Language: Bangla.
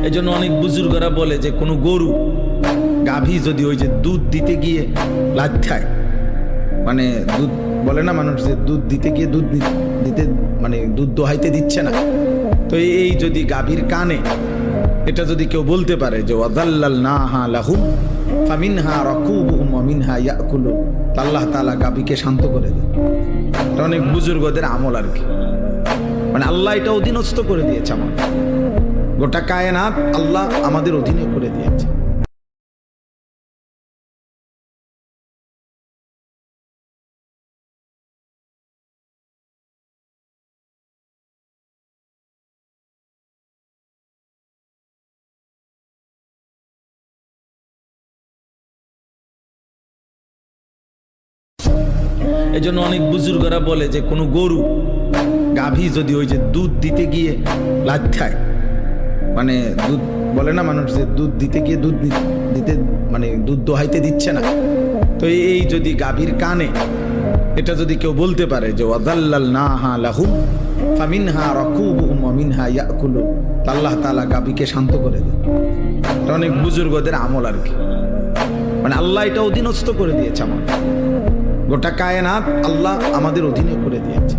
এই জন্য অনেক বুজুর্গরা বলে যে কোনো গরু গাভী যদি ওই যে দুধ দিতে গিয়ে লাথ্যায়, মানে দুধ বলে না মানুষ যে দুধ দিতে গিয়ে দুধ দিতে মানে দুধ দোহাইতে দিচ্ছে না, তো এই যদি গাভীর কানে এটা যদি কেউ বলতে পারে যে ওয়াযাল্লালনাহা লাহুম ফামিনহা রাকুবুহুম ওয়া মিনহা ইয়াকুলুন, আল্লাহ তাআলা গাভীকে শান্ত করে দেন। এটা অনেক বুজুর্গদের আমল আর কি, মানে আল্লাহ এটা অধীনস্থ করে দিয়েছে, আমার গোটা কায়নাত আল্লাহ আমাদের অধীনে করে দিয়েছে। এই জন্য অনেক বুজুর্গরা বলে যে কোনো গরু গাভী যদি ওই যে দুধ দিতে গিয়ে লাথ্যায়, মানে দুধ বলে না মানুষ যে দুধ দিতে গিয়ে দুধ দিতে মানে দুধ দোহাইতে দিচ্ছে না, তো এই যদি গাভীর কানে এটা যদি কেউ বলতে পারে যে ওয়াযাল্লালনাহা লাহুম ফামিনহা রাকুবুহুম ওয়া মিনহা ইয়াকুলুন, আল্লাহ তাআলা গাভীকে শান্ত করে দেন। এটা অনেক বুজুর্গদের আমল আর কি, মানে আল্লাহ এটা অধীনস্থ করে দিয়েছে, আমার গোটা কায়নাত আল্লাহ আমাদের অধীনে করে দিয়েছে।